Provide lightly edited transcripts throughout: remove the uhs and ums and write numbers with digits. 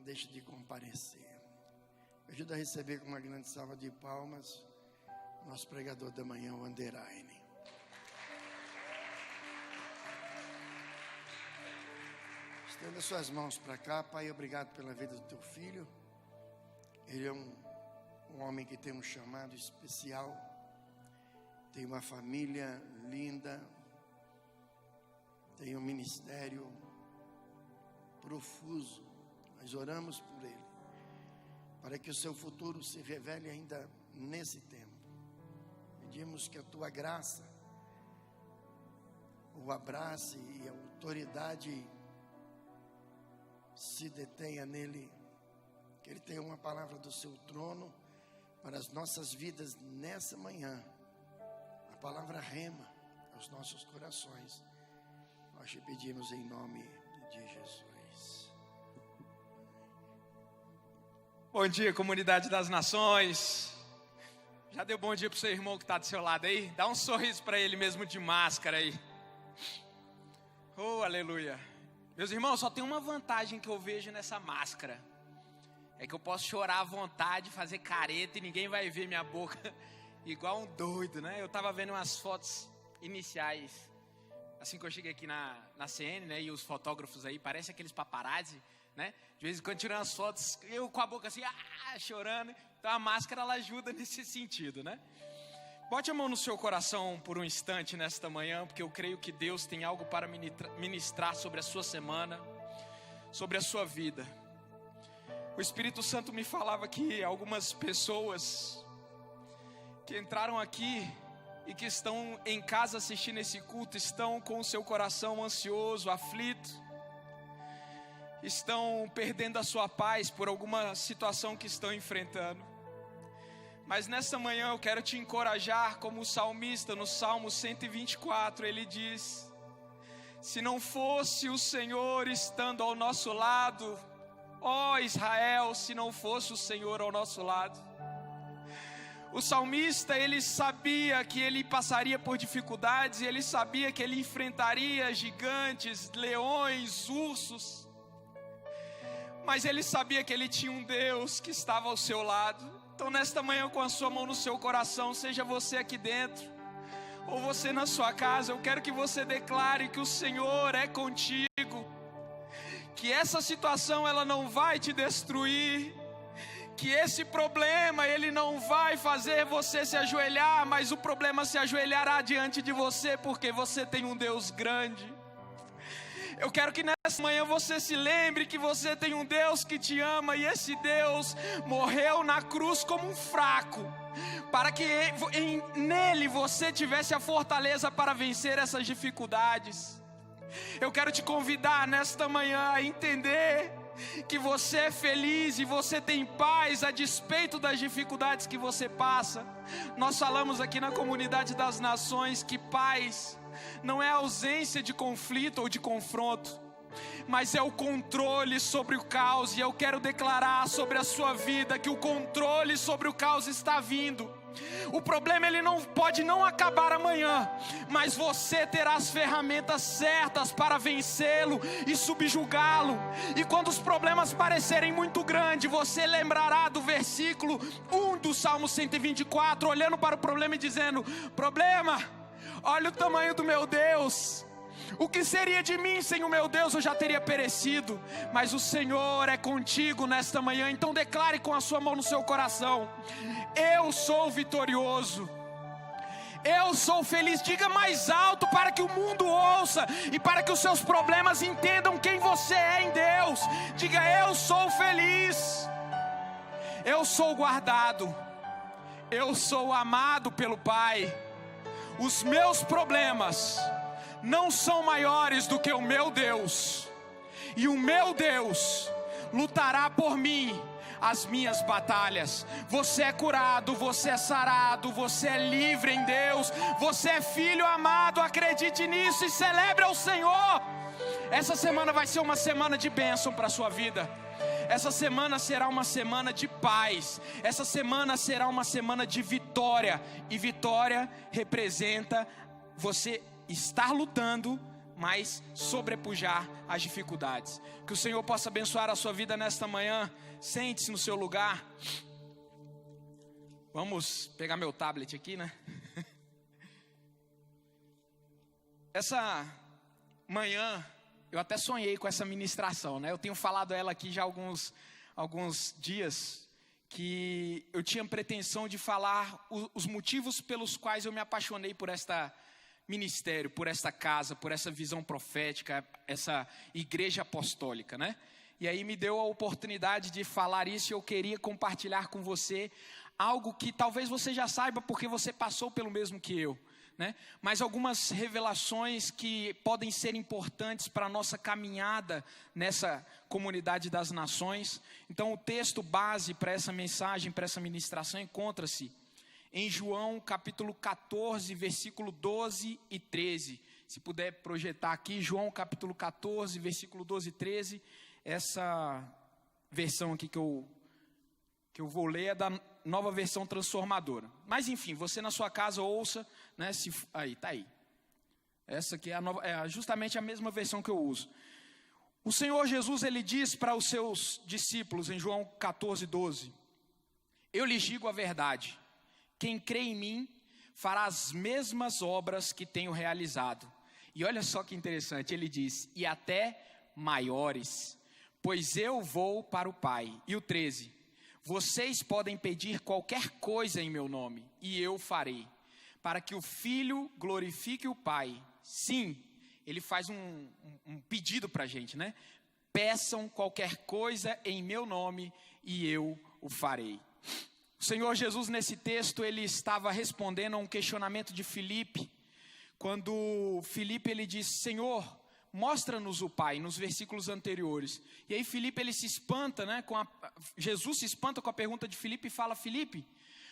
deixe de comparecer. Me ajuda a receber com uma grande salva de palmas nosso pregador da manhã, o Anderaine. Estenda suas mãos para cá. Pai, obrigado pela vida do teu filho. Ele é um homem que tem um chamado especial, tem uma família linda, tem um ministério profuso. Nós oramos por ele, para que o seu futuro se revele ainda nesse tempo. Pedimos que a tua graça o abrace e a autoridade se detenha nele, que ele tenha uma palavra do seu trono para as nossas vidas nessa manhã, a palavra rema aos nossos corações. Nós te pedimos em nome de Jesus. Bom dia, comunidade das nações. Já deu bom dia para o seu irmão que está do seu lado aí? Dá um sorriso para ele mesmo de máscara aí. Oh, aleluia. Meus irmãos, só tem uma vantagem que eu vejo nessa máscara. É que eu posso chorar à vontade, fazer careta e ninguém vai ver minha boca igual um doido, né? Eu estava vendo umas fotos iniciais, assim que eu cheguei aqui na CN, né? E os fotógrafos aí, parece aqueles paparazzi, né? De vez em quando tirando as fotos, eu com a boca assim, chorando. Então a máscara, ela ajuda nesse sentido, né? Bote a mão no seu coração por um instante nesta manhã, porque eu creio que Deus tem algo para ministrar sobre a sua semana, sobre a sua vida. O Espírito Santo me falava que algumas pessoas que entraram aqui e que estão em casa assistindo esse culto, estão com o seu coração ansioso, aflito, estão perdendo a sua paz por alguma situação que estão enfrentando. Mas nessa manhã eu quero te encorajar como o salmista no Salmo 124, ele diz: se não fosse o Senhor estando ao nosso lado, ó Israel, se não fosse o Senhor ao nosso lado. O salmista, ele sabia que ele passaria por dificuldades, e ele sabia que ele enfrentaria gigantes, leões, ursos, mas ele sabia que ele tinha um Deus que estava ao seu lado. Então nesta manhã, com a sua mão no seu coração, seja você aqui dentro ou você na sua casa, eu quero que você declare que o Senhor é contigo, que essa situação ela não vai te destruir, que esse problema ele não vai fazer você se ajoelhar, mas o problema se ajoelhará diante de você, porque você tem um Deus grande. Eu quero que nessa manhã você se lembre que você tem um Deus que te ama, e esse Deus morreu na cruz como um fraco, para que nele você tivesse a fortaleza para vencer essas dificuldades. Eu quero te convidar nesta manhã a entender que você é feliz e você tem paz a despeito das dificuldades que você passa. Nós falamos aqui na comunidade das nações que paz não é a ausência de conflito ou de confronto, mas é o controle sobre o caos. E eu quero declarar sobre a sua vida que o controle sobre o caos está vindo. O problema ele não pode não acabar amanhã, mas você terá as ferramentas certas para vencê-lo e subjugá-lo. E quando os problemas parecerem muito grandes, você lembrará do versículo 1 do Salmo 124, olhando para o problema e dizendo: problema, olha o tamanho do meu Deus. O que seria de mim sem o meu Deus? Eu já teria perecido. Mas o Senhor é contigo nesta manhã. Então declare com a sua mão no seu coração: eu sou vitorioso, eu sou feliz. Diga mais alto para que o mundo ouça e para que os seus problemas entendam quem você é em Deus. Diga: eu sou feliz, eu sou guardado, eu sou amado pelo Pai. Os meus problemas não são maiores do que o meu Deus, e o meu Deus lutará por mim as minhas batalhas. Você é curado, você é sarado, você é livre em Deus, você é filho amado. Acredite nisso e celebre ao Senhor. Essa semana vai ser uma semana de bênção para a sua vida. Essa semana será uma semana de paz. Essa semana será uma semana de vitória. E vitória representa você estar lutando, mas sobrepujar as dificuldades. Que o Senhor possa abençoar a sua vida nesta manhã. Sente-se no seu lugar. Vamos pegar meu tablet aqui, né? Essa manhã eu até sonhei com essa ministração, né? Eu tenho falado ela aqui já há alguns dias, que eu tinha pretensão de falar os motivos pelos quais eu me apaixonei por esta ministério, por esta casa, por essa visão profética, essa igreja apostólica, né? E aí me deu a oportunidade de falar isso, e eu queria compartilhar com você algo que talvez você já saiba, porque você passou pelo mesmo que eu, né? Mas algumas revelações que podem ser importantes para a nossa caminhada nessa comunidade das nações. Então o texto base para essa mensagem, para essa ministração, encontra-se em João capítulo 14, versículo 12 e 13. Se puder projetar aqui, João capítulo 14, versículo 12 e 13. Essa versão aqui que eu vou ler é da Nova Versão Transformadora. Mas enfim, você na sua casa ouça, né? Aí, tá aí. Essa aqui é justamente a mesma versão que eu uso. O Senhor Jesus, ele diz para os seus discípulos em João 14, 12: eu lhes digo a verdade, quem crê em mim fará as mesmas obras que tenho realizado. E olha só que interessante, ele diz, e até maiores, pois eu vou para o Pai. E o 13: vocês podem pedir qualquer coisa em meu nome, e eu farei, para que o Filho glorifique o Pai. Sim, ele faz um pedido para a gente, né? Peçam qualquer coisa em meu nome, e eu o farei. O Senhor Jesus, nesse texto, ele estava respondendo a um questionamento de Filipe, quando Filipe, ele disse, Senhor, mostra-nos o Pai, nos versículos anteriores. E aí Filipe, ele se espanta, né? Jesus se espanta com a pergunta de Filipe e fala, Filipe,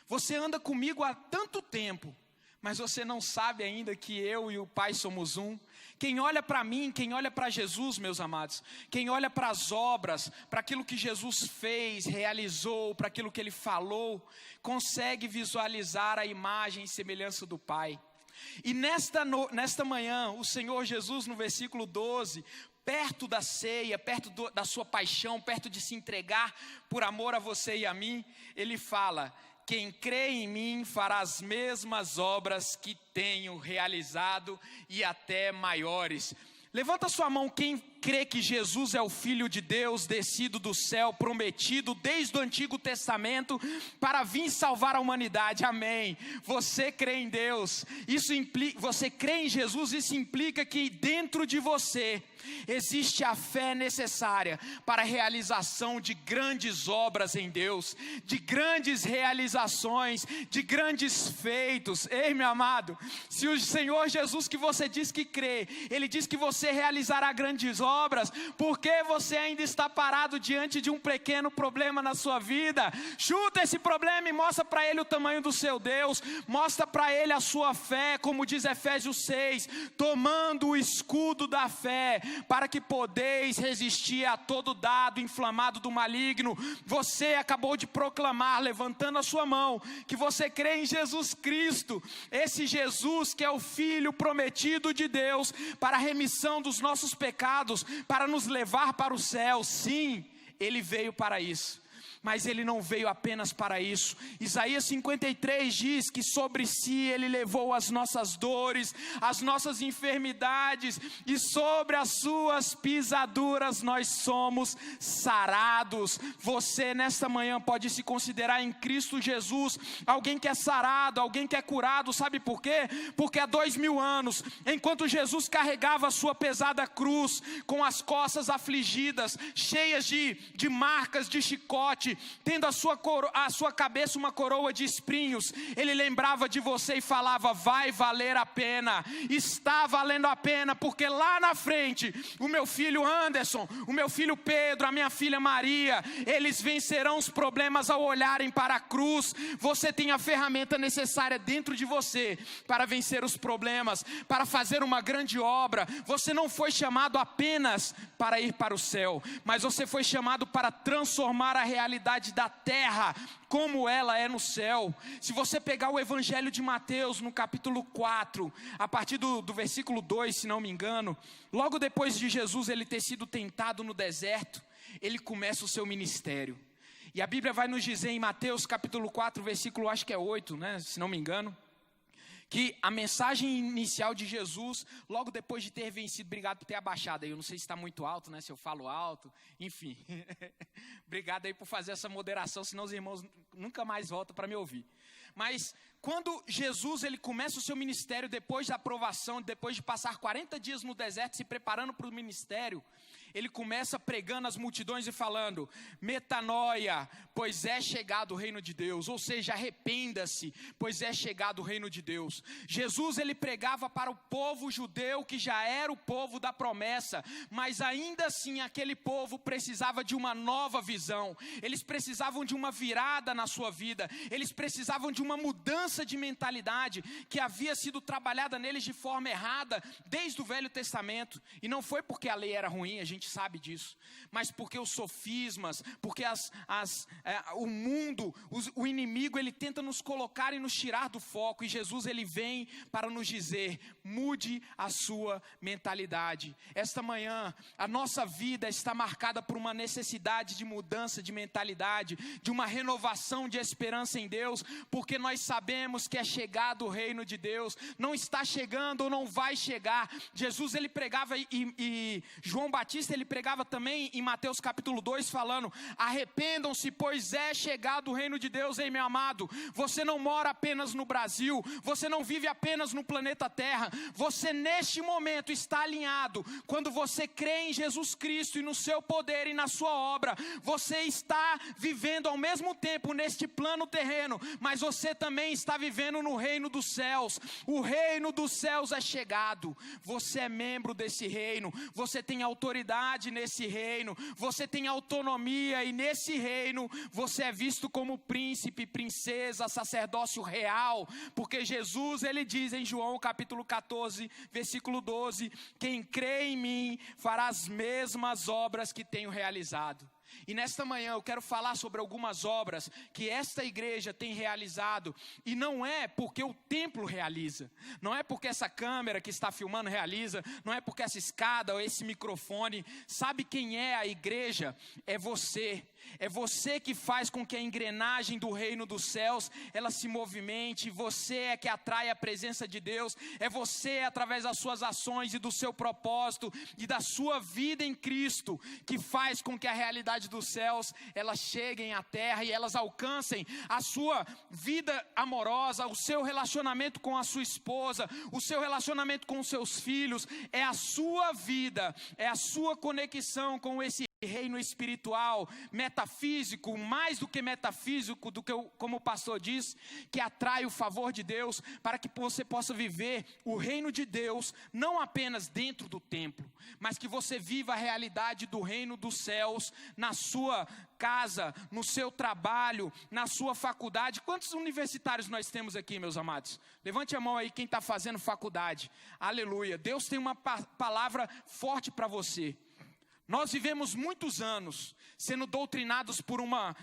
você anda comigo há tanto tempo, mas você não sabe ainda que eu e o Pai somos um? Quem olha para mim, quem olha para Jesus, meus amados, quem olha para as obras, para aquilo que Jesus fez, realizou, para aquilo que Ele falou, consegue visualizar a imagem e semelhança do Pai. E nesta manhã, o Senhor Jesus, no versículo 12, perto da ceia, perto da sua paixão, perto de se entregar por amor a você e a mim, Ele fala, quem crê em mim fará as mesmas obras que tenho realizado e até maiores. Levanta sua mão quem crê que Jesus é o Filho de Deus, descido do céu, prometido desde o Antigo Testamento, para vir salvar a humanidade, amém. Você crê em Deus, você crê em Jesus, isso implica que dentro de você existe a fé necessária para a realização de grandes obras em Deus, de grandes realizações, de grandes feitos. Ei, meu amado, se o Senhor Jesus que você diz que crê, Ele diz que você realizará grandes obras, porque você ainda está parado diante de um pequeno problema na sua vida? Chuta esse problema e mostra para Ele o tamanho do seu Deus, mostra para Ele a sua fé, como diz Efésios 6, tomando o escudo da fé, para que podeis resistir a todo dardo inflamado do maligno. Você acabou de proclamar, levantando a sua mão, que você crê em Jesus Cristo, esse Jesus que é o Filho prometido de Deus, para a remissão dos nossos pecados, para nos levar para o céu. Sim, Ele veio para isso. Mas Ele não veio apenas para isso. Isaías 53 diz que sobre si Ele levou as nossas dores, as nossas enfermidades, e sobre as suas pisaduras nós somos sarados. Você nesta manhã pode se considerar em Cristo Jesus alguém que é sarado, alguém que é curado. Sabe por quê? Porque há 2000 anos, enquanto Jesus carregava a sua pesada cruz, com as costas afligidas, cheias de marcas de chicote, tendo a sua cabeça uma coroa de espinhos, Ele lembrava de você e falava, vai valer a pena, está valendo a pena, porque lá na frente, o meu filho Anderson, o meu filho Pedro, a minha filha Maria, eles vencerão os problemas ao olharem para a cruz. Você tem a ferramenta necessária dentro de você, para vencer os problemas, para fazer uma grande obra. Você não foi chamado apenas para ir para o céu, mas você foi chamado para transformar a realidade da terra como ela é no céu. Se você pegar o Evangelho de Mateus, no capítulo 4, a partir do versículo 2, se não me engano, logo depois de Jesus ele ter sido tentado no deserto, ele começa o seu ministério. E a Bíblia vai nos dizer em Mateus capítulo 4, versículo acho que é 8, né, se não me engano, que a mensagem inicial de Jesus, logo depois de ter vencido, obrigado por ter abaixado aí, eu não sei se está muito alto, né, se eu falo alto, enfim, obrigado aí por fazer essa moderação, senão os irmãos nunca mais voltam para me ouvir. Mas quando Jesus ele começa o seu ministério, depois da aprovação, depois de passar 40 dias no deserto, se preparando para o ministério, ele começa pregando às multidões e falando: metanoia, pois é chegado o reino de Deus. Ou seja, arrependa-se, pois é chegado o reino de Deus. Jesus ele pregava para o povo judeu, que já era o povo da promessa, mas ainda assim aquele povo precisava de uma nova visão. Eles precisavam de uma virada na sua vida. Eles precisavam de uma mudança de mentalidade que havia sido trabalhada neles de forma errada desde o Velho Testamento. E não foi porque a lei era ruim, a gente sabe disso, mas porque os sofismas, porque o mundo, o inimigo, ele tenta nos colocar e nos tirar do foco, e Jesus ele vem para nos dizer: mude a sua mentalidade. Esta manhã, a nossa vida está marcada por uma necessidade de mudança de mentalidade, de uma renovação de esperança em Deus, porque nós sabemos que é chegado o reino de Deus, não está chegando ou não vai chegar. Jesus ele pregava e João Batista ele pregava também em Mateus capítulo 2 falando: arrependam-se, pois é chegado o reino de Deus. Ei, meu amado, você não mora apenas no Brasil, você não vive apenas no planeta Terra, você neste momento está alinhado. Quando você crê em Jesus Cristo e no seu poder e na sua obra, você está vivendo ao mesmo tempo neste plano terreno, mas você também está vivendo no reino dos céus. O reino dos céus é chegado, você é membro desse reino, você tem autoridade nesse reino, você tem autonomia, e nesse reino você é visto como príncipe, princesa, sacerdócio real, porque Jesus ele diz em João capítulo 14, versículo 12: quem crê em mim fará as mesmas obras que tenho realizado. E nesta manhã eu quero falar sobre algumas obras que esta igreja tem realizado, e não é porque o templo realiza, não é porque essa câmera que está filmando realiza, não é porque essa escada ou esse microfone. Sabe quem é a igreja? É você. É você que faz com que a engrenagem do reino dos céus ela se movimente. Você é que atrai a presença de Deus. É você, através das suas ações e do seu propósito e da sua vida em Cristo, que faz com que a realidade dos céus elas cheguem à terra e elas alcancem a sua vida amorosa, o seu relacionamento com a sua esposa, o seu relacionamento com os seus filhos. É a sua vida, é a sua conexão com esse reino espiritual, metafísico, mais do que metafísico, do que como o pastor diz, que atrai o favor de Deus, para que você possa viver o reino de Deus, não apenas dentro do templo, mas que você viva a realidade do reino dos céus, na sua casa, no seu trabalho, na sua faculdade. Quantos universitários nós temos aqui, meus amados? Levante a mão aí quem está fazendo faculdade. Aleluia, Deus tem uma palavra forte para você. Nós vivemos muitos anos sendo doutrinados por uma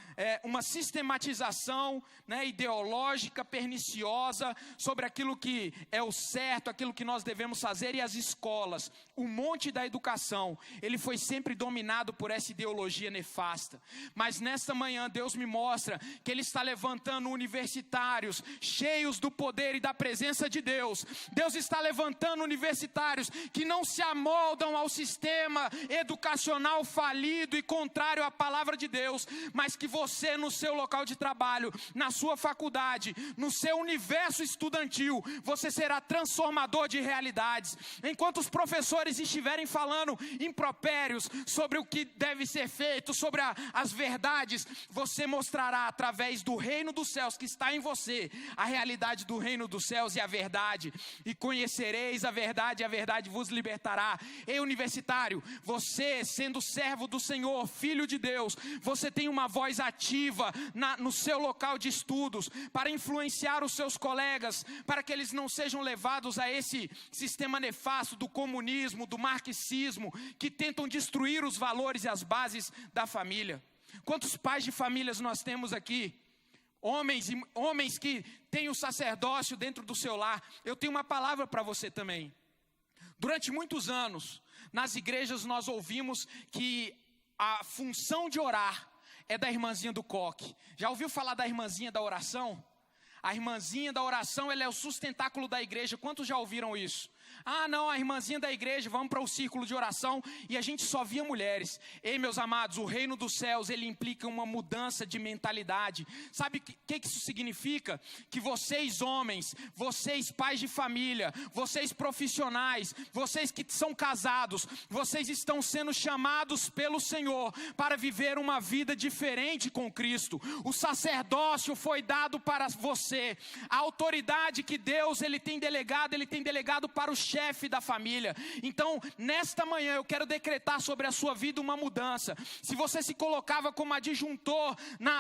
sistematização, né, ideológica, perniciosa, sobre aquilo que é o certo, aquilo que nós devemos fazer. E as escolas, o monte da educação, ele foi sempre dominado por essa ideologia nefasta. Mas nesta manhã Deus me mostra que Ele está levantando universitários cheios do poder e da presença de Deus. Deus está levantando universitários que não se amoldam ao sistema educacional falido e contrário à palavra de Deus, mas que você, no seu local de trabalho, na sua faculdade, no seu universo estudantil, você será transformador de realidades. Enquanto os professores estiverem falando impropérios sobre o que deve ser feito, sobre as verdades, você mostrará através do reino dos céus que está em você, a realidade do reino dos céus e a verdade. E conhecereis a verdade, e a verdade vos libertará. Ei, universitário, você sendo servo do Senhor, filho de Deus, você tem uma voz ativa no seu local de estudos, para influenciar os seus colegas, para que eles não sejam levados a esse sistema nefasto do comunismo, do marxismo, que tentam destruir os valores e as bases da família. Quantos pais de famílias nós temos aqui? Homens que têm o sacerdócio dentro do seu lar. Eu tenho uma palavra para você também. Durante muitos anos, nas igrejas nós ouvimos que a função de orar é da irmãzinha do coque. Já ouviu falar da irmãzinha da oração? A irmãzinha da oração, ela é o sustentáculo da igreja. Quantos já ouviram isso? Ah, não, a irmãzinha da igreja, vamos para o círculo de oração, e a gente só via mulheres. Ei, meus amados, o reino dos céus, ele implica uma mudança de mentalidade. Sabe o que isso significa? Que vocês homens, vocês pais de família, vocês profissionais, vocês que são casados, vocês estão sendo chamados pelo Senhor para viver uma vida diferente com Cristo. O sacerdócio foi dado para você. A autoridade que Deus ele tem delegado para o chefe da família. Então, nesta manhã eu quero decretar sobre a sua vida uma mudança. Se você se colocava como adjuntor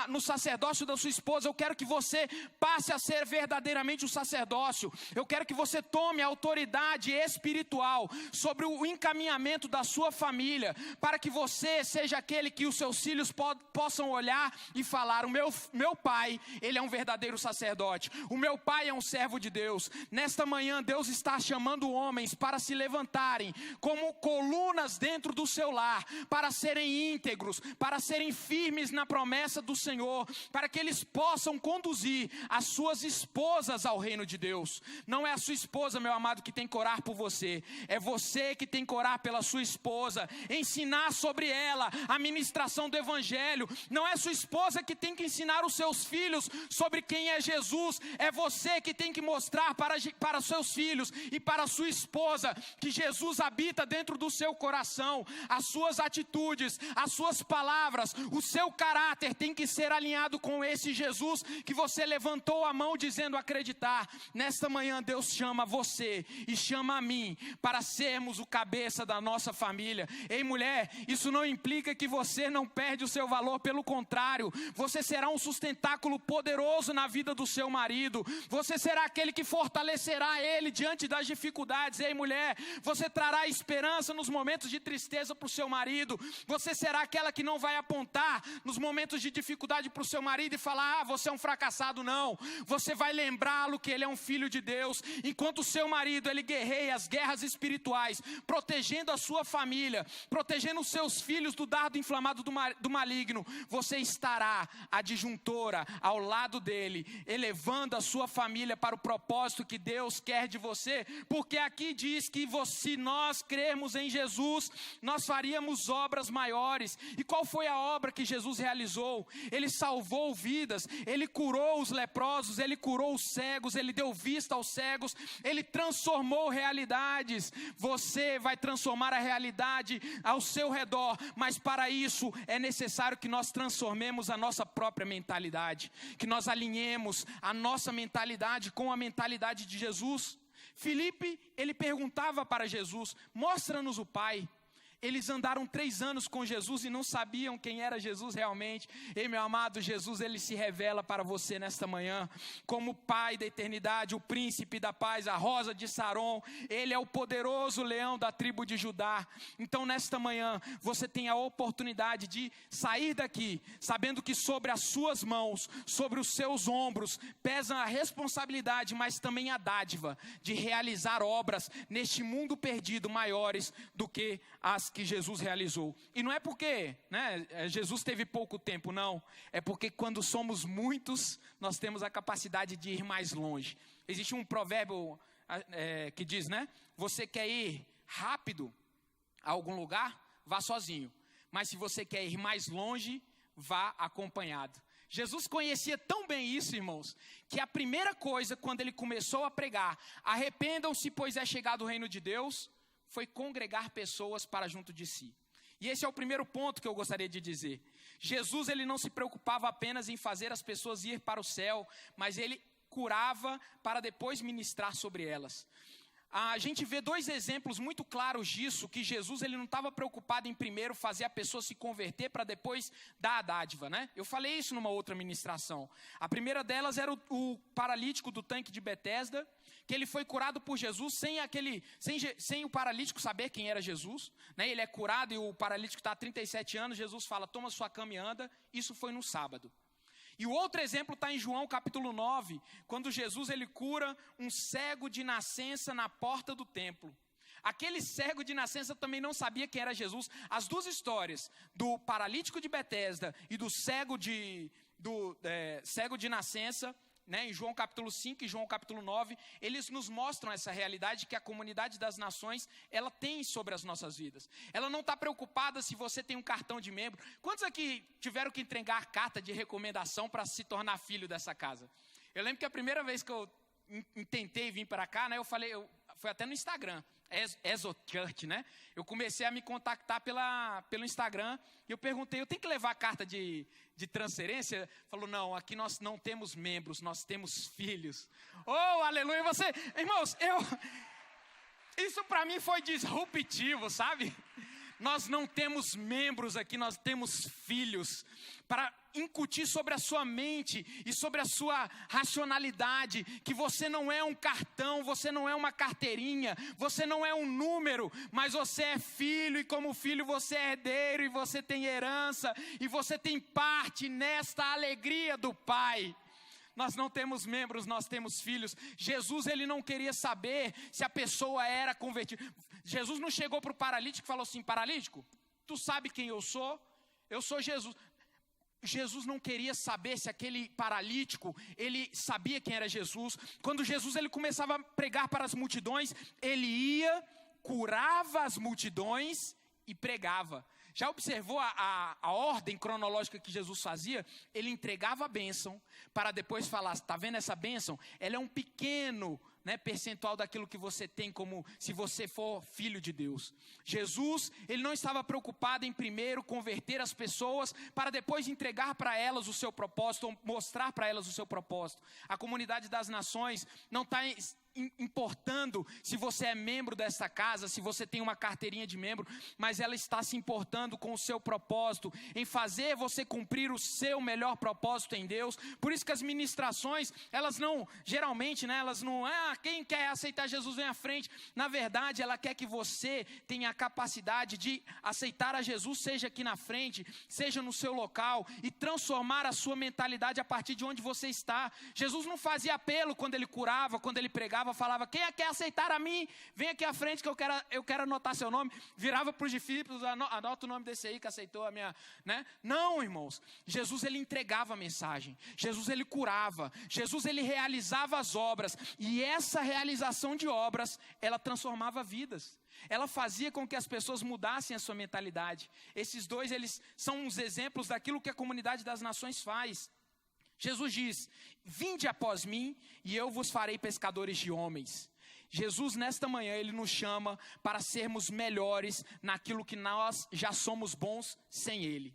no sacerdócio da sua esposa, eu quero que você passe a ser verdadeiramente o sacerdócio. Eu quero que você tome a autoridade espiritual sobre o encaminhamento da sua família, para que você seja aquele que os seus filhos possam olhar e falar: o meu pai, ele é um verdadeiro sacerdote. O meu pai é um servo de Deus. Nesta manhã Deus está chamando homens para se levantarem como colunas dentro do seu lar, para serem íntegros, para serem firmes na promessa do Senhor, para que eles possam conduzir as suas esposas ao reino de Deus. Não é a sua esposa, meu amado, que tem que orar por você, é você que tem que orar pela sua esposa, ensinar sobre ela a ministração do evangelho. Não é sua esposa que tem que ensinar os seus filhos sobre quem é Jesus, é você que tem que mostrar para seus filhos e para a sua esposa que Jesus habita dentro do seu coração. As suas atitudes, as suas palavras, o seu caráter tem que ser alinhado com esse Jesus que você levantou a mão dizendo acreditar. Nesta manhã Deus chama você e chama a mim para sermos o cabeça da nossa família. Ei, mulher, isso não implica que você não perde o seu valor, pelo contrário, você será um sustentáculo poderoso na vida do seu marido. Você será aquele que fortalecerá ele diante das dificuldades. Ei, mulher, você trará esperança nos momentos de tristeza para o seu marido. Você será aquela que não vai apontar nos momentos de dificuldade para o seu marido e falar: ah, você é um fracassado. Não, você vai lembrá-lo que ele é um filho de Deus. Enquanto o seu marido, ele guerreia as guerras espirituais, protegendo a sua família, protegendo os seus filhos do dardo inflamado do maligno, você estará adjuntora ao lado dele, elevando a sua família para o propósito que Deus quer de você. Porque aqui diz que se nós crermos em Jesus, nós faríamos obras maiores. E qual foi a obra que Jesus realizou? Ele salvou vidas, ele curou os leprosos, ele curou os cegos, ele deu vista aos cegos, ele transformou realidades. Você vai transformar a realidade ao seu redor, mas para isso é necessário que nós transformemos a nossa própria mentalidade, que nós alinhemos a nossa mentalidade com a mentalidade de Jesus. Filipe, ele perguntava para Jesus: mostra-nos o Pai. Eles andaram 3 anos com Jesus e não sabiam quem era Jesus realmente. Ei, meu amado, Jesus, ele se revela para você nesta manhã como o Pai da eternidade, o príncipe da paz, a rosa de Saron. Ele é o poderoso leão da tribo de Judá. Então, nesta manhã, você tem a oportunidade de sair daqui sabendo que sobre as suas mãos, sobre os seus ombros, pesa a responsabilidade, mas também a dádiva de realizar obras neste mundo perdido maiores do que as que Jesus realizou. E não é porque Jesus teve pouco tempo, não. É porque quando somos muitos, nós temos a capacidade de ir mais longe. Existe um provérbio que diz, você quer ir rápido a algum lugar? Vá sozinho. Mas se você quer ir mais longe, vá acompanhado. Jesus conhecia tão bem isso, irmãos, que a primeira coisa, quando ele começou a pregar, arrependam-se, pois é chegado o reino de Deus, foi congregar pessoas para junto de si. E esse é o primeiro ponto que eu gostaria de dizer. Jesus, ele não se preocupava apenas em fazer as pessoas ir para o céu, mas ele curava para depois ministrar sobre elas. a gente vê dois exemplos muito claros disso, que Jesus ele não estava preocupado em primeiro fazer a pessoa se converter para depois dar a dádiva, né? Eu falei isso numa outra ministração. A primeira delas era o paralítico do tanque de Betesda, que ele foi curado por Jesus sem o paralítico saber quem era Jesus, né? Ele é curado e o paralítico está há 37 anos, Jesus fala, toma sua cama e anda. Isso foi no sábado. E o outro exemplo está em João capítulo 9, quando Jesus ele cura um cego de nascença na porta do templo. Aquele cego de nascença também não sabia quem era Jesus. As duas histórias, do paralítico de Betesda e do cego de nascença, né, em João capítulo 5 e João capítulo 9, eles nos mostram essa realidade que a comunidade das nações, ela tem sobre as nossas vidas. Ela não está preocupada se você tem um cartão de membro. Quantos aqui tiveram que entregar carta de recomendação para se tornar filho dessa casa? Eu lembro que a primeira vez que eu tentei vir para cá, né, foi até no Instagram, ExoChurch, né? Eu comecei a me contactar pelo Instagram e eu perguntei, eu tenho que levar carta de transferência? Falou, não, aqui nós não temos membros, nós temos filhos. Oh, aleluia, irmãos, isso para mim foi disruptivo, sabe? Nós não temos membros aqui, nós temos filhos, para incutir sobre a sua mente e sobre a sua racionalidade, que você não é um cartão, você não é uma carteirinha, você não é um número, mas você é filho, e como filho você é herdeiro, e você tem herança, e você tem parte nesta alegria do Pai. Nós não temos membros, nós temos filhos. Jesus, ele não queria saber se a pessoa era convertida. Jesus não chegou para o paralítico e falou assim, paralítico, tu sabe quem eu sou? Eu sou Jesus. Jesus não queria saber se aquele paralítico, ele sabia quem era Jesus. Quando Jesus ele começava a pregar para as multidões, ele ia, curava as multidões e pregava. Já observou a ordem cronológica que Jesus fazia? Ele entregava a bênção para depois falar, está vendo essa bênção? Ela é um pequeno, né, percentual daquilo que você tem como se você for filho de Deus. Jesus, ele não estava preocupado em primeiro converter as pessoas para depois entregar para elas o seu propósito, ou mostrar para elas o seu propósito. A comunidade das nações não está importando se você é membro dessa casa, se você tem uma carteirinha de membro, mas ela está se importando com o seu propósito, em fazer você cumprir o seu melhor propósito em Deus. Por isso que as ministrações, elas não, geralmente, né, elas não, quem quer aceitar Jesus vem à frente. Na verdade, ela quer que você tenha a capacidade de aceitar a Jesus, seja aqui na frente, seja no seu local, e transformar a sua mentalidade a partir de onde você está. Jesus não fazia apelo quando ele curava, quando ele pregava, falava, quem quer aceitar a mim, vem aqui à frente que eu quero anotar seu nome. Virava para os discípulos, anota o nome desse aí que aceitou a minha, né? Não, irmãos, Jesus ele entregava a mensagem, Jesus ele curava, Jesus ele realizava as obras, e essa realização de obras, ela transformava vidas. Ela fazia com que as pessoas mudassem a sua mentalidade. Esses dois, eles são uns exemplos daquilo que a comunidade das nações faz. Jesus diz, vinde após mim e eu vos farei pescadores de homens. Jesus nesta manhã, ele nos chama para sermos melhores naquilo que nós já somos bons sem ele.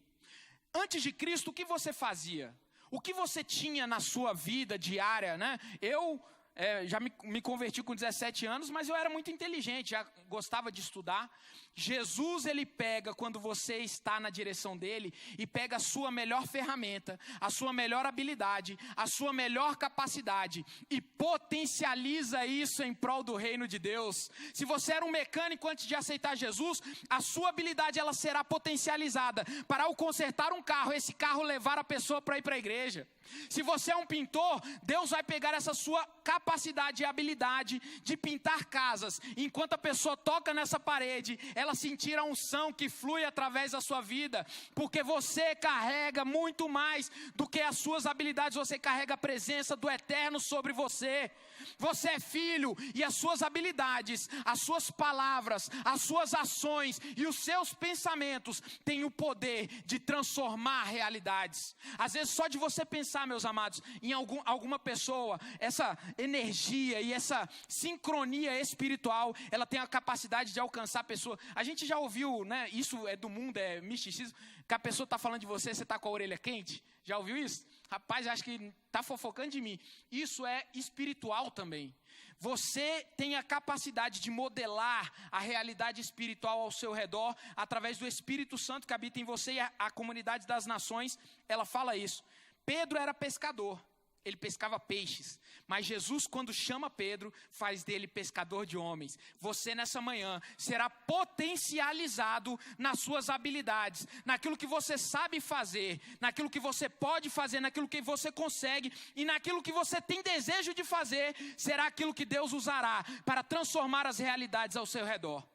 Antes de Cristo, o que você fazia? O que você tinha na sua vida diária, né? Eu já me converti com 17 anos, mas eu era muito inteligente, já gostava de estudar. Jesus, ele pega, quando você está na direção dele, e pega a sua melhor ferramenta, a sua melhor habilidade, a sua melhor capacidade, e potencializa isso em prol do reino de Deus. Se você era um mecânico antes de aceitar Jesus, a sua habilidade ela será potencializada para, ao consertar um carro, esse carro levar a pessoa para ir para a igreja. Se você é um pintor, Deus vai pegar essa sua capacidade e habilidade de pintar casas. Enquanto a pessoa toca nessa parede, ela sentir a unção que flui através da sua vida. Porque você carrega muito mais do que as suas habilidades. Você carrega a presença do Eterno sobre você. Você é filho e as suas habilidades, as suas palavras, as suas ações e os seus pensamentos têm o poder de transformar realidades. Às vezes só de você pensar, meus amados, em alguma pessoa, essa energia e essa sincronia espiritual, ela tem a capacidade de alcançar a pessoa. A gente já ouviu, né? Isso é do mundo, é misticismo. Que a pessoa está falando de você, você está com a orelha quente? Já ouviu isso? Rapaz, acho que está fofocando de mim. Isso é espiritual também. Você tem a capacidade de modelar a realidade espiritual ao seu redor através do Espírito Santo que habita em você, e a comunidade das nações, ela fala isso. Pedro era pescador. Ele pescava peixes, mas Jesus, quando chama Pedro, faz dele pescador de homens. Você nessa manhã será potencializado nas suas habilidades, naquilo que você sabe fazer, naquilo que você pode fazer, naquilo que você consegue e naquilo que você tem desejo de fazer, será aquilo que Deus usará para transformar as realidades ao seu redor.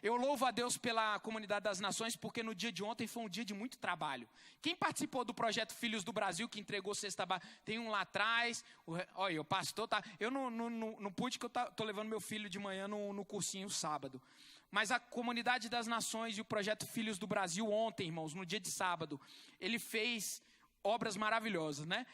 Eu louvo a Deus pela comunidade das nações, porque no dia de ontem foi um dia de muito trabalho. Quem participou do projeto Filhos do Brasil, que entregou cesta básica, tem um lá atrás. Olha, o pastor tá. Eu não pude, que eu estou levando meu filho de manhã no cursinho sábado. Mas a comunidade das nações e o projeto Filhos do Brasil ontem, irmãos, no dia de sábado, ele fez obras maravilhosas, né?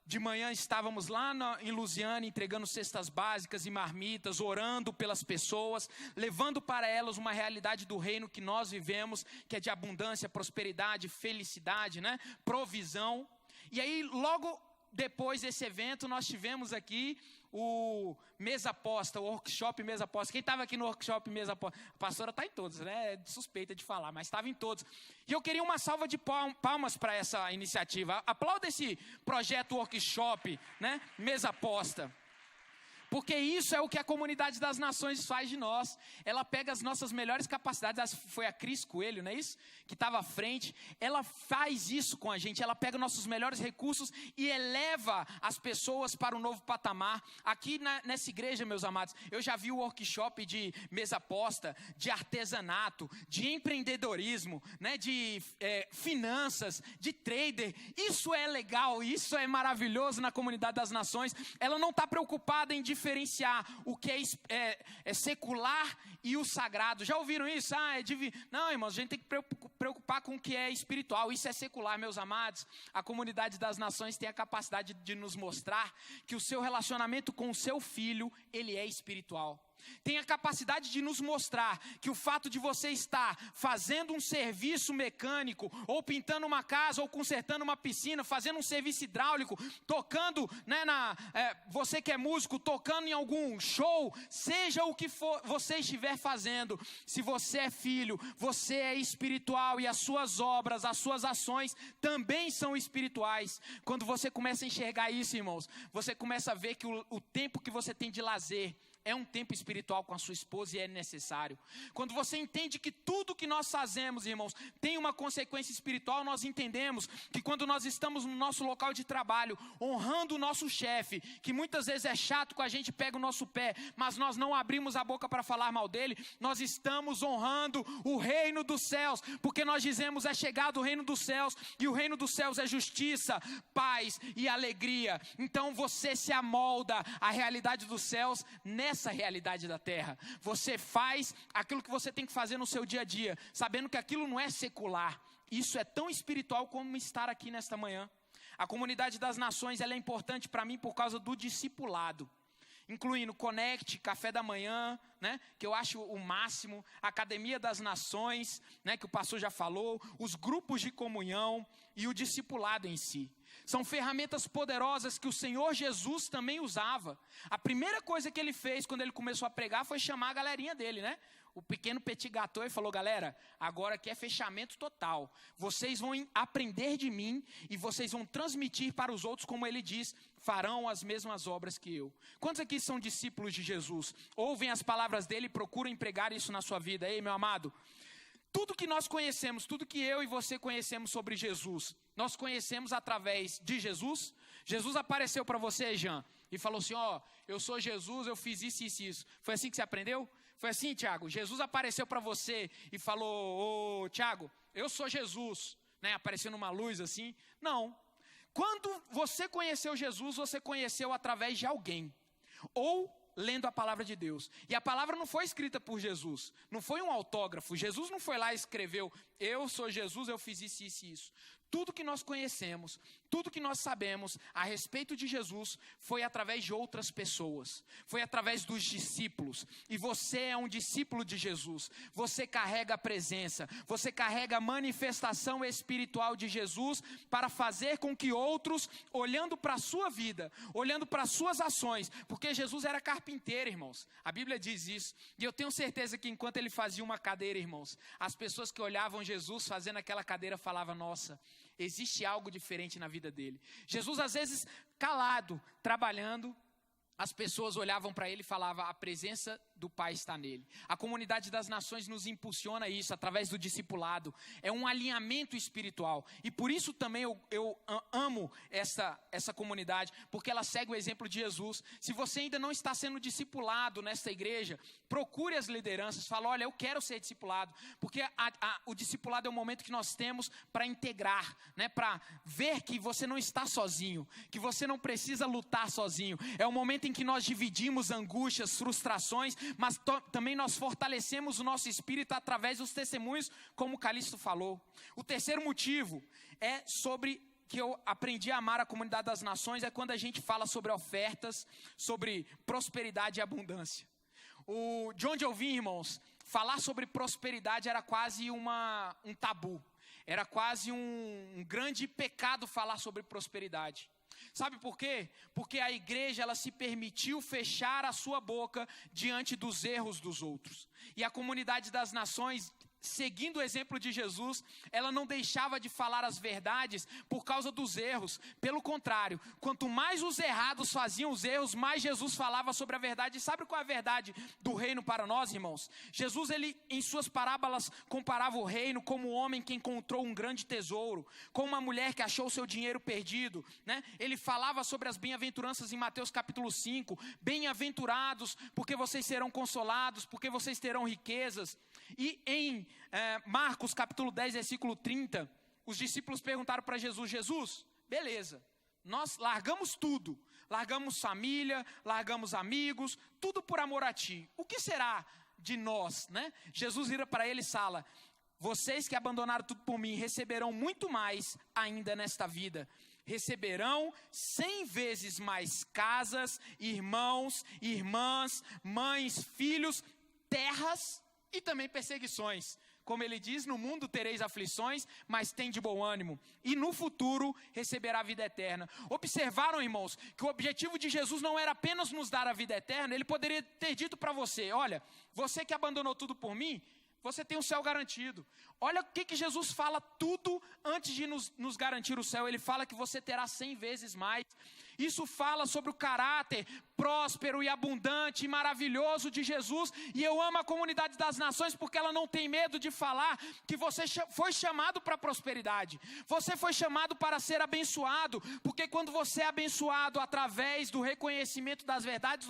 De manhã estávamos lá em Lusiana entregando cestas básicas e marmitas, orando pelas pessoas, levando para elas uma realidade do reino que nós vivemos, que é de abundância, prosperidade, felicidade, né? Provisão. E aí logo depois desse evento nós tivemos aqui o Mesa Aposta, o workshop Mesa Aposta. Quem estava aqui no workshop Mesa Aposta? A pastora está em todos, né? É suspeita de falar, mas estava em todos. E eu queria uma salva de palmas para essa iniciativa. Aplauda esse projeto workshop, né? Mesa Aposta. Porque isso é o que a comunidade das nações faz de nós. Ela pega as nossas melhores capacidades. Foi a Cris Coelho, não é isso? Que estava à frente. Ela faz isso com a gente. Ela pega nossos melhores recursos e eleva as pessoas para um novo patamar. Aqui nessa igreja, meus amados, eu já vi o workshop de mesa aposta, de artesanato, de empreendedorismo, né? De finanças, de trader. Isso é legal, isso é maravilhoso na comunidade das nações. Ela não está preocupada em diferenciar o que é secular e o sagrado. Já ouviram isso? Não, irmãos, a gente tem que preocupar com o que é espiritual. Isso é secular, meus amados. A comunidade das nações tem a capacidade de nos mostrar que o seu relacionamento com o seu filho, ele é espiritual. Tem a capacidade de nos mostrar que o fato de você estar fazendo um serviço mecânico, ou pintando uma casa, ou consertando uma piscina, fazendo um serviço hidráulico, tocando, né, você que é músico, tocando em algum show, seja o que for você estiver fazendo, se você é filho, você é espiritual, e as suas obras, as suas ações também são espirituais. Quando você começa a enxergar isso, irmãos, você começa a ver que o tempo que você tem de lazer é um tempo espiritual com a sua esposa, e é necessário. Quando você entende que tudo que nós fazemos, irmãos, tem uma consequência espiritual, nós entendemos que quando nós estamos no nosso local de trabalho, honrando o nosso chefe, que muitas vezes é chato com a gente, pega o nosso pé, mas nós não abrimos a boca para falar mal dele, nós estamos honrando o reino dos céus, porque nós dizemos: é chegado o reino dos céus, e o reino dos céus é justiça, paz e alegria. Então você se amolda à realidade dos céus nessa realidade da terra. Você faz aquilo que você tem que fazer no seu dia a dia, sabendo que aquilo não é secular. Isso é tão espiritual como estar aqui nesta manhã. A comunidade das nações, ela é importante para mim por causa do discipulado, incluindo Connect, Café da Manhã, né, que eu acho o máximo, Academia das Nações, né, que o pastor já falou, os grupos de comunhão e o discipulado em si. São ferramentas poderosas que o Senhor Jesus também usava. A primeira coisa que ele fez quando ele começou a pregar foi chamar a galerinha dele, né? O pequeno petit gâteau, e falou: galera, agora aqui é fechamento total. Vocês vão aprender de mim e vocês vão transmitir para os outros, como ele diz, farão as mesmas obras que eu. Quantos aqui são discípulos de Jesus? Ouvem as palavras dele e procuram empregar isso na sua vida? Ei, meu amado, tudo que nós conhecemos, tudo que eu e você conhecemos sobre Jesus, nós conhecemos através de Jesus. Jesus apareceu para você, Jean, e falou assim: eu sou Jesus, eu fiz isso e isso. Foi assim que você aprendeu? Foi assim, Tiago? Jesus apareceu para você e falou: Tiago, eu sou Jesus, né? Apareceu numa luz assim? Não. Quando você conheceu Jesus, você conheceu através de alguém, ou lendo a palavra de Deus. E a palavra não foi escrita por Jesus, não foi um autógrafo. Jesus não foi lá e escreveu: eu sou Jesus, eu fiz isso, isso e isso. Tudo que nós conhecemos, tudo que nós sabemos a respeito de Jesus foi através de outras pessoas, foi através dos discípulos. E você é um discípulo de Jesus, você carrega a presença, você carrega a manifestação espiritual de Jesus para fazer com que outros, olhando para a sua vida, olhando para as suas ações, porque Jesus era carpinteiro, irmãos, a Bíblia diz isso, e eu tenho certeza que enquanto ele fazia uma cadeira, irmãos, as pessoas que olhavam Jesus fazendo aquela cadeira falavam, nossa, existe algo diferente na vida dele. Jesus às vezes calado, trabalhando, as pessoas olhavam para ele e falavam, a presença do Pai está nele. A comunidade das nações nos impulsiona isso através do discipulado. É um alinhamento espiritual. E por isso também eu amo essa comunidade, porque ela segue o exemplo de Jesus. Se você ainda não está sendo discipulado nesta igreja, procure as lideranças, fala, olha, eu quero ser discipulado, porque o discipulado é o momento que nós temos para integrar, né, para ver que você não está sozinho, que você não precisa lutar sozinho. É o momento em que nós dividimos angústias, frustrações, mas também nós fortalecemos o nosso espírito através dos testemunhos, como o Calixto falou. O terceiro motivo é sobre que eu aprendi a amar a comunidade das nações, é quando a gente fala sobre ofertas, sobre prosperidade e abundância. De onde eu vim, irmãos, falar sobre prosperidade era quase um tabu, era quase um grande pecado falar sobre prosperidade. Sabe por quê? Porque a igreja ela se permitiu fechar a sua boca diante dos erros dos outros. E a comunidade das nações, seguindo o exemplo de Jesus, ela não deixava de falar as verdades por causa dos erros. Pelo contrário, quanto mais os errados faziam os erros, mais Jesus falava sobre a verdade. E sabe qual é a verdade do reino para nós, irmãos? Jesus, ele em suas parábolas comparava o reino como um homem que encontrou um grande tesouro, como uma mulher que achou o seu dinheiro perdido, né? Ele falava sobre as bem-aventuranças em Mateus capítulo 5, bem-aventurados porque vocês serão consolados, porque vocês terão riquezas. E em Marcos capítulo 10, versículo 30, os discípulos perguntaram para Jesus, Jesus, beleza, nós largamos tudo, largamos família, largamos amigos, tudo por amor a ti, o que será de nós, né? Jesus vira para eles e fala, vocês que abandonaram tudo por mim, receberão muito mais ainda nesta vida, receberão 100 vezes mais casas, irmãos, irmãs, mães, filhos, terras e também perseguições. Como ele diz, no mundo tereis aflições, mas tem de bom ânimo. E no futuro receberá a vida eterna. Observaram, irmãos, que o objetivo de Jesus não era apenas nos dar a vida eterna. Ele poderia ter dito para você, olha, você que abandonou tudo por mim, você tem o céu garantido. Olha o que Jesus fala tudo antes de nos garantir o céu. Ele fala que você terá 100 vezes mais. Isso fala sobre o caráter próspero e abundante e maravilhoso de Jesus. E eu amo a comunidade das nações porque ela não tem medo de falar que você foi chamado para a prosperidade. Você foi chamado para ser abençoado. Porque quando você é abençoado através do reconhecimento das verdades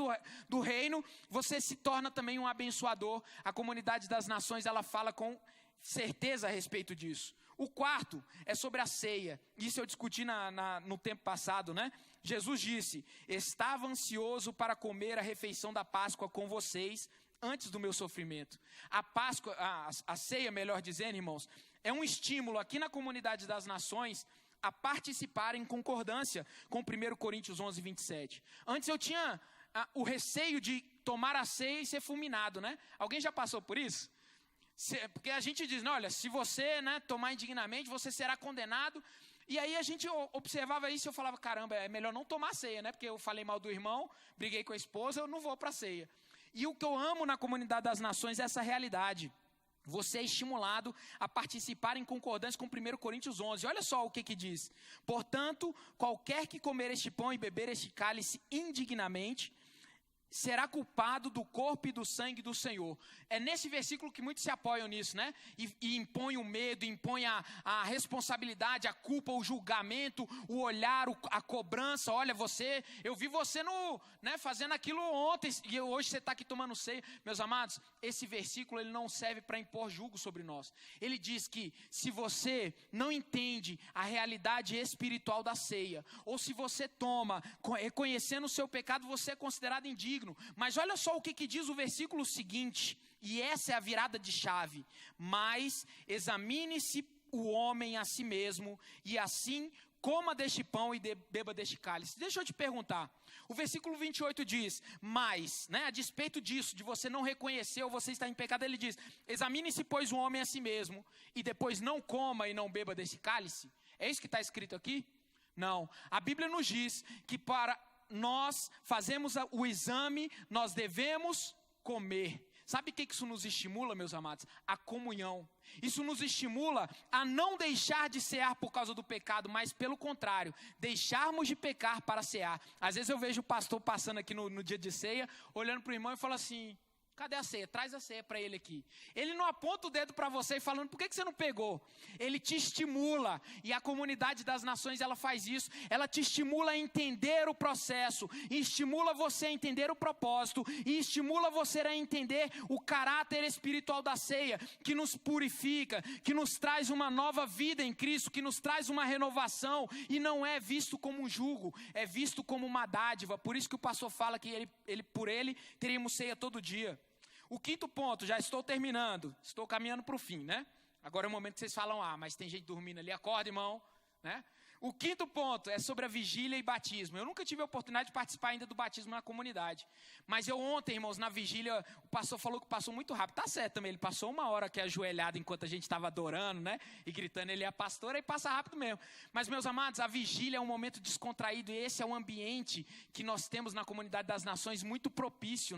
do reino, você se torna também um abençoador. A comunidade das nações, ela fala com certeza a respeito disso. O quarto é sobre a ceia. Isso eu discuti no tempo passado, né? Jesus disse, estava ansioso para comer a refeição da Páscoa com vocês antes do meu sofrimento. A Páscoa, a ceia, melhor dizendo, irmãos, é um estímulo aqui na comunidade das nações a participar em concordância com 1 Coríntios 11, 27. Antes eu tinha o receio de tomar a ceia e ser fulminado, né? Alguém já passou por isso? Porque a gente diz, olha, se você, né, tomar indignamente, você será condenado. E aí a gente observava isso e eu falava, caramba, é melhor não tomar ceia, né? Porque eu falei mal do irmão, briguei com a esposa, eu não vou para a ceia. E o que eu amo na comunidade das nações é essa realidade. Você é estimulado a participar em concordância com 1 Coríntios 11. Olha só o que diz. Portanto, qualquer que comer este pão e beber este cálice indignamente, será culpado do corpo e do sangue do Senhor. É nesse versículo que muitos se apoiam nisso, né? E impõem o medo, impõem a responsabilidade, a culpa, o julgamento, o olhar, a cobrança. Olha, eu vi você fazendo aquilo ontem e hoje você está aqui tomando ceia. Meus amados, esse versículo ele não serve para impor julgo sobre nós. Ele diz que se você não entende a realidade espiritual da ceia, ou se você toma reconhecendo o seu pecado, você é considerado indigno. Mas olha só o que diz o versículo seguinte, e essa é a virada de chave. Mas examine-se o homem a si mesmo, e assim coma deste pão e beba deste cálice. Deixa eu te perguntar, o versículo 28 diz, mas, a despeito disso, de você não reconhecer ou você está em pecado, ele diz, examine-se pois o homem a si mesmo, e depois não coma e não beba desse cálice. É isso que está escrito aqui? Não, a Bíblia nos diz que para nós fazermos o exame, nós devemos comer. Sabe o que isso nos estimula, meus amados? A comunhão. Isso nos estimula a não deixar de cear por causa do pecado, mas pelo contrário, deixarmos de pecar para cear. Às vezes eu vejo o pastor passando aqui no dia de ceia, olhando para o irmão e fala assim, cadê a ceia? Traz a ceia para ele aqui. Ele não aponta o dedo para você falando, por que você não pegou? Ele te estimula, e a comunidade das nações, ela faz isso. Ela te estimula a entender o processo, e estimula você a entender o propósito, e estimula você a entender o caráter espiritual da ceia, que nos purifica, que nos traz uma nova vida em Cristo, que nos traz uma renovação, e não é visto como um jugo, é visto como uma dádiva. Por isso que o pastor fala que por ele teríamos ceia todo dia. O quinto ponto, já estou terminando, estou caminhando para o fim, Agora é o momento que vocês falam, mas tem gente dormindo ali, acorda, irmão, O quinto ponto é sobre a vigília e batismo. Eu nunca tive a oportunidade de participar ainda do batismo na comunidade. Mas eu ontem, irmãos, na vigília, o pastor falou que passou muito rápido. Tá certo também, ele passou 1 hora aqui ajoelhado enquanto a gente estava adorando, E gritando, ele é pastor, aí passa rápido mesmo. Mas, meus amados, a vigília é um momento descontraído, e esse é um ambiente que nós temos na comunidade das nações muito propício,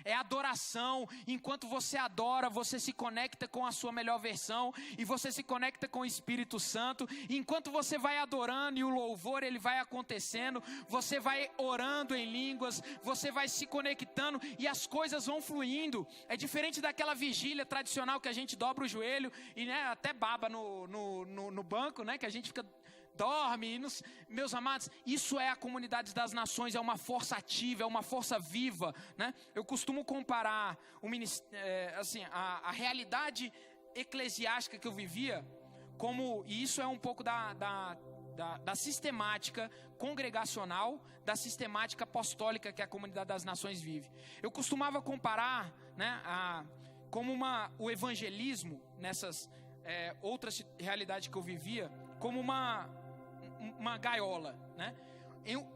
É adoração. Enquanto você adora, você se conecta com a sua melhor versão, e você se conecta com o Espírito Santo. E enquanto você vai adorando, e o louvor ele vai acontecendo, você vai orando em línguas, você vai se conectando e as coisas vão fluindo. É diferente daquela vigília tradicional que a gente dobra o joelho e até baba no banco, que a gente fica dorme. Meus amados, isso é a comunidade das nações, é uma força ativa, é uma força viva, Eu costumo comparar a realidade eclesiástica que eu vivia e isso é um pouco da sistemática congregacional, da sistemática apostólica que a comunidade das nações vive. Eu costumava comparar como o evangelismo nessas outras realidades que eu vivia, como uma gaiola,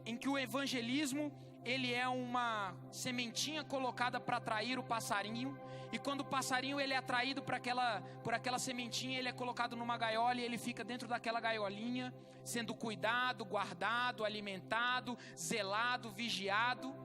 em que o evangelismo ele é uma sementinha colocada para atrair o passarinho, e quando o passarinho ele é atraído por aquela sementinha, ele é colocado numa gaiola e ele fica dentro daquela gaiolinha, sendo cuidado, guardado, alimentado, zelado, vigiado,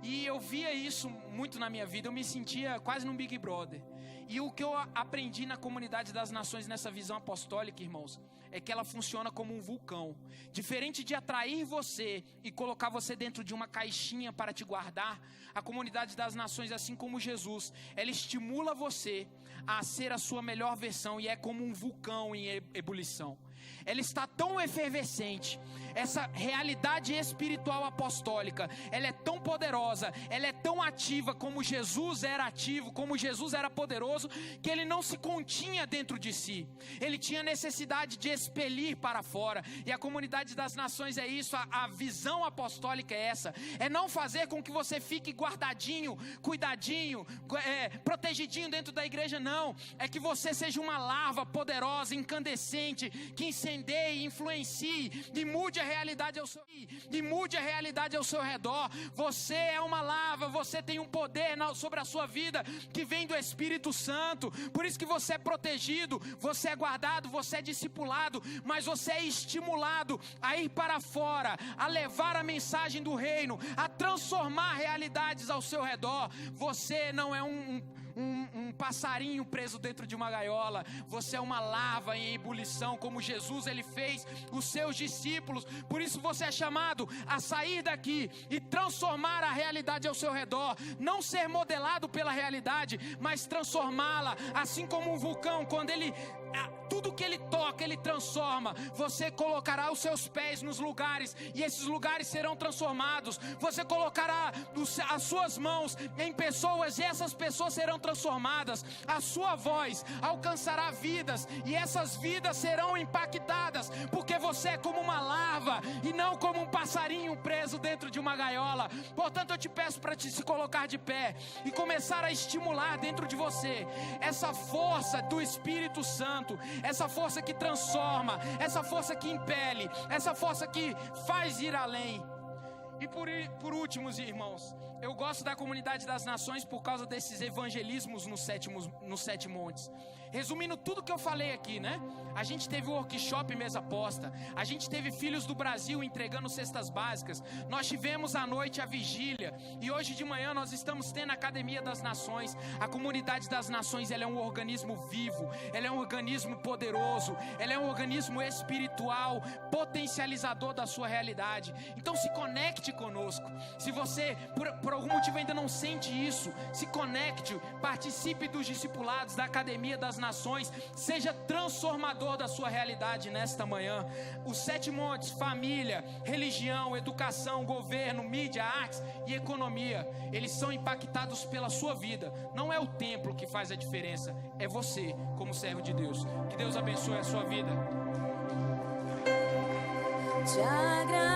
E eu via isso muito na minha vida, eu me sentia quase num Big Brother. E o que eu aprendi na comunidade das nações, nessa visão apostólica, irmãos, é que ela funciona como um vulcão. Diferente de atrair você e colocar você dentro de uma caixinha para te guardar, a comunidade das nações, assim como Jesus, ela estimula você a ser a sua melhor versão, e é como um vulcão em ebulição. Ela está tão efervescente, essa realidade espiritual apostólica, ela é tão poderosa, ela é tão ativa, como Jesus era ativo, como Jesus era poderoso, que ele não se continha dentro de si, ele tinha necessidade de expelir para fora. E a comunidade das nações é isso, a visão apostólica é essa, é não fazer com que você fique guardadinho, cuidadinho, protegidinho dentro da igreja, não, é que você seja uma larva poderosa, incandescente, que incendeie, influencie e mude a realidade ao seu redor. Você é uma larva, você tem um poder sobre a sua vida que vem do Espírito Santo. Por isso que você é protegido, você é guardado, você é discipulado, mas você é estimulado a ir para fora, a levar a mensagem do reino, a transformar realidades ao seu redor. Você não é um passarinho preso dentro de uma gaiola, você é uma larva em ebulição, como Jesus ele fez os seus discípulos. Por isso você é chamado a sair daqui e transformar a realidade ao seu redor, não ser modelado pela realidade, mas transformá-la, assim como um vulcão, quando tudo que ele toca, ele transforma. Você colocará os seus pés nos lugares e esses lugares serão transformados. Você colocará as suas mãos em pessoas e essas pessoas serão transformadas. A sua voz alcançará vidas e essas vidas serão impactadas, porque você é como uma larva e não como um passarinho preso dentro de uma gaiola. Portanto, eu te peço para se colocar de pé e começar a estimular dentro de você essa força do Espírito Santo, essa força que transforma, essa força que impele, essa força que faz ir além. E por último, irmãos, eu gosto da comunidade das nações por causa desses evangelismos nos 7 montes. Resumindo tudo que eu falei aqui, né? A gente teve o workshop Mesa Posta, a gente teve Filhos do Brasil entregando cestas básicas, nós tivemos à noite a vigília, e hoje de manhã nós estamos tendo a Academia das Nações. A comunidade das nações, ela é um organismo vivo, ela é um organismo poderoso, ela é um organismo espiritual, potencializador da sua realidade. Então se conecte conosco. Se você por algum motivo ainda não sente isso, se conecte, participe dos discipulados da Academia das Nações, seja transformador da sua realidade nesta manhã. Os 7 montes: família, religião, educação, governo, mídia, artes e economia, eles são impactados pela sua vida. Não é o templo que faz a diferença, é você como servo de Deus. Que Deus abençoe a sua vida. Te agradeço.